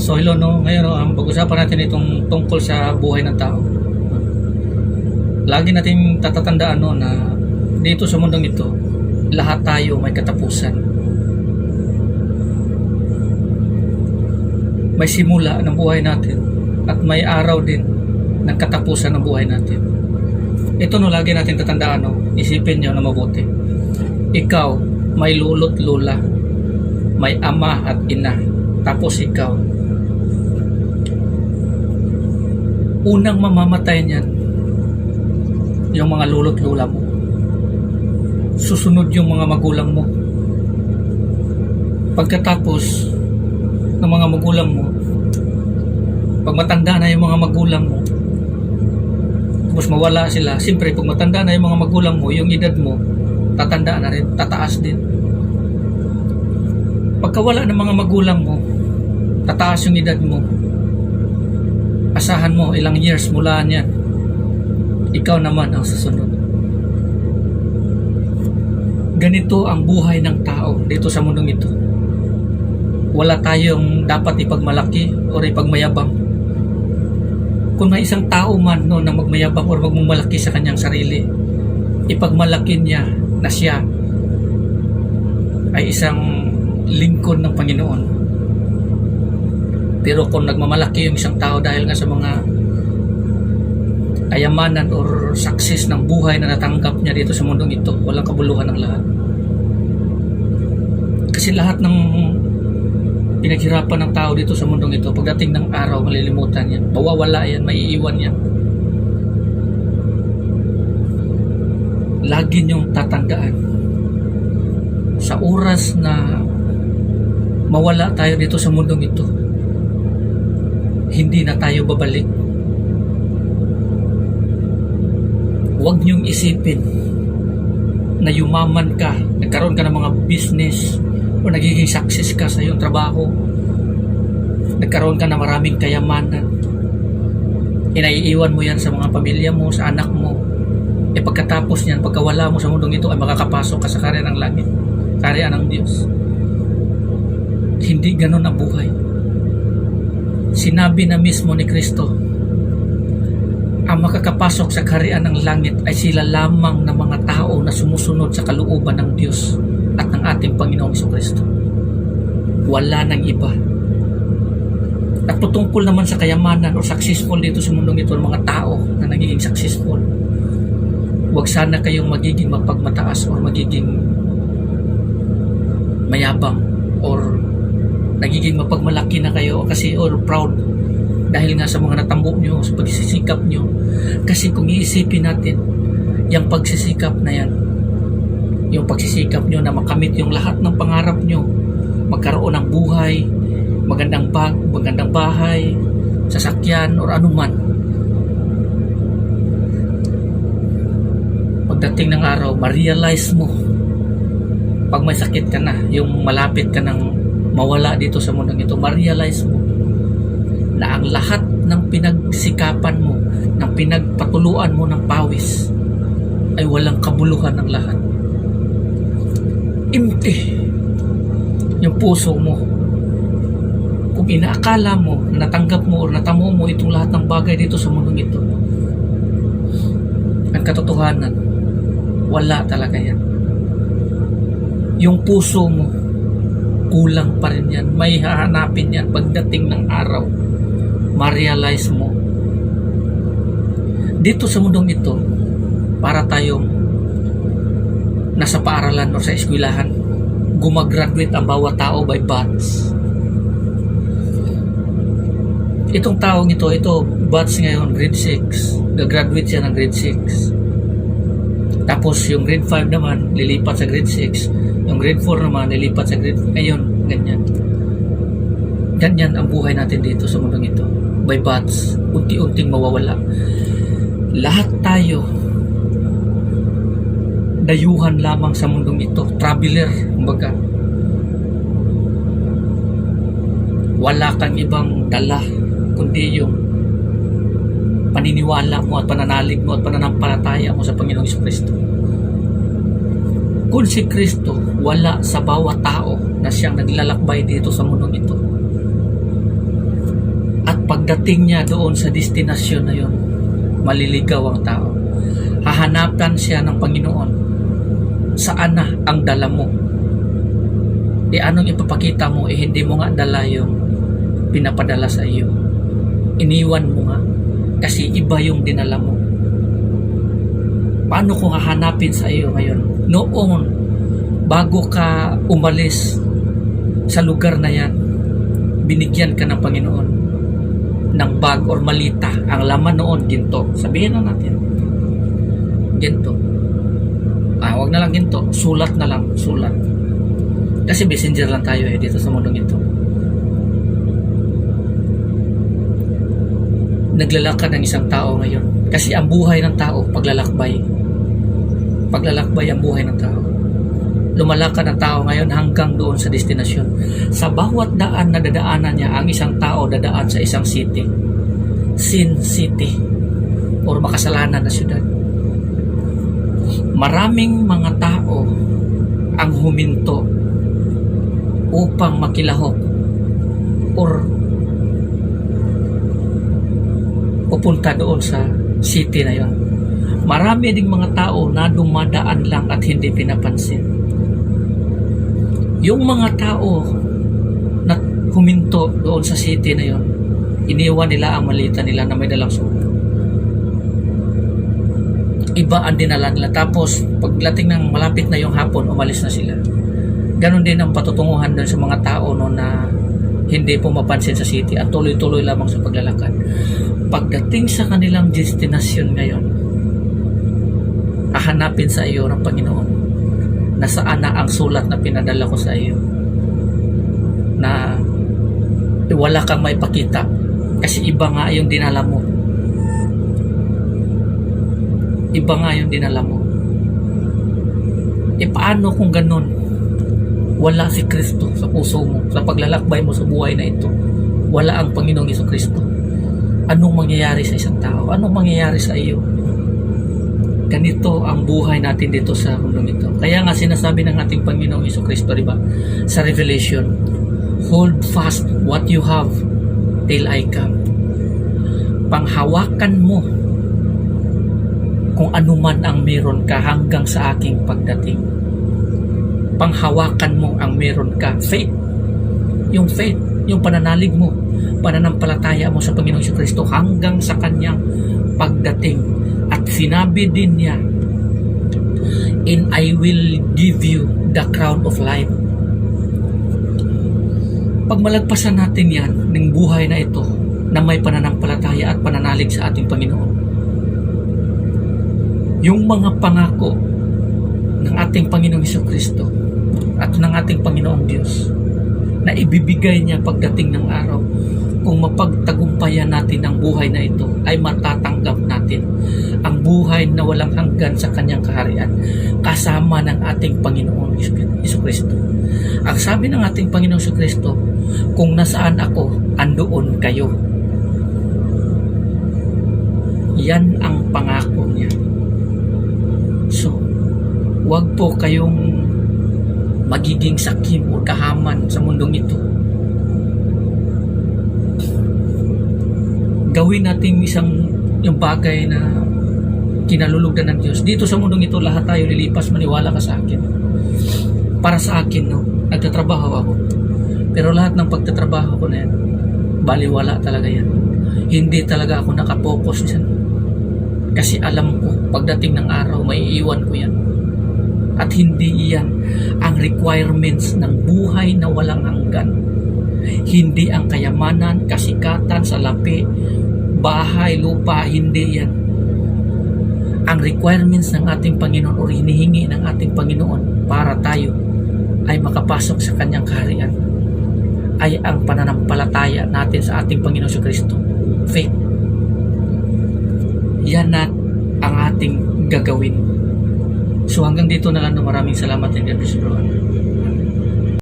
So hello no, ngayon no, ang pag-usapan natin itong tungkol sa buhay ng tao. Lagi nating tatatandaan no, na dito sa mundong ito, lahat tayo may katapusan. May simula ng buhay natin at may araw din ng katapusan ng buhay natin. Ito no, lagi natin tatandaan no, isipin nyo na mabuti. Ikaw, may lolo't lola, may ama at ina, tapos ikaw. Unang mamamatay niyan yung mga lolo't lola mo. Susunod yung mga magulang mo. Pagkatapos ng mga magulang mo, pag matanda na yung mga magulang mo, tapos mawala sila, siyempre pag matanda na yung mga magulang mo, yung edad mo tatanda na rin, tataas din. Pagkawala ng mga magulang mo, tataas yung edad mo. Asahan mo ilang years mula niyan, ikaw naman ang susunod. Ganito ang buhay ng tao dito sa mundong ito. Wala tayong dapat ipagmalaki o ipagmayabang. Kung may isang tao man no, na magmayabang o magmamalaki sa kanyang sarili, ipagmalaki niya na siya ay isang lingkod ng Panginoon. Pero kung nagmamalaki yung isang tao dahil nga sa mga kayamanan or success ng buhay na natanggap niya dito sa mundong ito, walang kabuluhan ng lahat. Kasi lahat ng pinaghirapan ng tao dito sa mundong ito, pagdating ng araw, malilimutan yan, mawawala yan, maiiwan yan. Lagi niyong tatandaan, sa oras na mawala tayo dito sa mundong ito, hindi na tayo babalik. Huwag niyong isipin na yumaman ka, nagkaroon ka ng mga business o nagiging success ka sa iyong trabaho, nagkaroon ka ng maraming kayamanan, inaiiwan mo yan sa mga pamilya mo, sa anak mo. E pagkatapos niyan, pagkawala mo sa mundong ito, ay makakapasok ka sa karya ng langit, karya ng Diyos. Hindi ganon ang buhay. Sinabi na mismo ni Kristo, ang makakapasok sa kaharian ng langit ay sila lamang na mga tao na sumusunod sa kalooban ng Diyos at ng ating Panginoong Kristo. Wala nang iba. At patungkol naman sa kayamanan o successful dito sa mundong ito ng mga tao na nagiging successful, huwag sana kayong magiging mapagmataas o magiging mayabang or nagiging mapagmalaki na kayo kasi or proud dahil nga sa mga natambok nyo, sa pagsisikap nyo. Kasi kung iisipin natin, yung pagsisikap na yan, yung pagsisikap nyo na makamit yung lahat ng pangarap nyo, magkaroon ng buhay, magandang bahay, sasakyan, or anuman. Pagdating ng araw, ma-realize mo, pag may sakit ka na, yung malapit ka ng mawala dito sa mundong ito, ma-realize mo na ang lahat ng pinagsikapan mo, ng pinagpatuluan mo ng pawis, ay walang kabuluhan ng lahat. Empty yung puso mo. Kung inaakala mo, natanggap mo o natamo mo itong lahat ng bagay dito sa mundong ito, ang katotohanan, wala talaga yan. Yung puso mo, kulang pa rin yan. May hahanapin yan pagdating ng araw. Ma-realize mo. Dito sa mundong ito, para tayong nasa paaralan o sa eskwelahan, gumagraduate ang bawat tao by batch. Itong taong ito batch ngayon, grade 6. Gagraduate siya ng grade 6. Tapos yung grade 5 naman, lilipat sa grade 6. Yung grade 4 naman, lilipat sa grade 5. Ayun, ganyan. Ganyan ang buhay natin dito sa mundong ito. By batch, unti-unting mawawala. Lahat tayo dayuhan lamang sa mundong ito, traveler, kumbaga. Wala kang ibang dala kundi yung paniniwala mo at pananalig mo at pananampalataya mo sa Panginoong Kristo. Kung si Kristo wala sa bawat tao na siyang naglalakbay dito sa mundong ito, Pagdating niya doon sa destinasyon na yun, maliligaw ang tao. Hahanapan siya ng Panginoon. Saan na ang dala mo? Anong ipapakita mo? Hindi mo nga dala yung pinapadala sa iyo. Iniwan mo nga kasi iba yung dinala mo. Paano kung hahanapin sa iyo ngayon? Noon, bago ka umalis sa lugar na yan, binigyan ka ng Panginoon ng bag or malita. Ang laman noon, ginto. Sabihin na natin, ginto. Wag na lang ginto, sulat na lang, sulat. Kasi messenger lang tayo dito sa mundong ito. Naglalakad ang isang tao ngayon. Kasi ang buhay ng tao, paglalakbay. Paglalakbay ang buhay ng tao. Lumalakad ang tao ngayon hanggang doon sa destinasyon. Sa bawat daan na dadaanan niya, ang isang tao dadaan sa isang city. Sin City. Or makasalanan na syudad. Maraming mga tao ang huminto upang makilahok or pupunta doon sa city na yon. Marami ding mga tao na dumadaan lang at hindi pinapansin. Yung mga tao na huminto doon sa city na yon, iniwan nila ang malita nila na may dalang sulat. Iba ang dinala nila. Tapos pagdating ng malapit na yung hapon, umalis na sila. Ganon din ang patutunguhan doon sa mga tao no, na hindi po mapansin sa city at tuloy-tuloy lamang sa paglalakad. Pagdating sa kanilang destinasyon ngayon, hahanapin sa iyo ng Panginoon na saan na ang sulat na pinadala ko sa iyo, na wala kang may pakita kasi iba nga yung dinala mo. Iba nga yung dinala mo. Paano kung ganon? Wala si Kristo sa puso mo, sa paglalakbay mo sa buhay na ito. Wala ang Panginoong Jesucristo. Anong mangyayari sa isang tao? Anong mangyayari sa iyo? Ganito ang buhay natin dito sa mundong ito. Kaya nga sinasabi ng ating Panginoong Jesucristo, di ba? Sa Revelation, hold fast what you have till I come. Panghawakan mo kung ano man ang meron ka hanggang sa aking pagdating. Panghawakan mo ang meron ka. Faith. Yung faith, yung pananalig mo, pananampalataya mo sa Panginoong Jesucristo hanggang sa kanyang pagdating. At sinabi din niya, and I will give you the crown of life. Pag malagpasan natin yan ng buhay na ito na may pananampalataya at pananalig sa ating Panginoon, yung mga pangako ng ating Panginoong Jesucristo at ng ating Panginoong Diyos na ibibigay niya pagdating ng araw, kung mapagtagumpayan natin ang buhay na ito, ay matatanggap natin ang buhay na walang hanggan sa kanyang kaharian kasama ng ating Panginoong Jesucristo. Ang sabi ng ating Panginoong Jesucristo, kung nasaan ako, andoon kayo. Yan ang pangako niya. So, wag po kayong magiging sakim o kahaman sa mundong ito. Gawin natin yung bagay na kinalulugdan ng Diyos. Dito sa mundong ito, lahat tayo lilipas, maniwala ka sa akin. Para sa akin, no, nagtatrabaho ako. Pero lahat ng pagtatrabaho ko na yan, baliwala talaga yan. Hindi talaga ako nakapokus dyan. Kasi alam ko, pagdating ng araw, may iiwan ko yan. At hindi iyan ang requirements ng buhay na walang hanggan. Hindi ang kayamanan, kasikatan, salapi, bahay, lupa, hindi yan. Ang requirements ng ating Panginoon o hinihingi ng ating Panginoon para tayo ay makapasok sa kanyang kaharian ay ang pananampalataya natin sa ating Panginoon Jesucristo. Faith. Yan na ang ating gagawin. So hanggang dito na lang, maraming salamat and God bless you.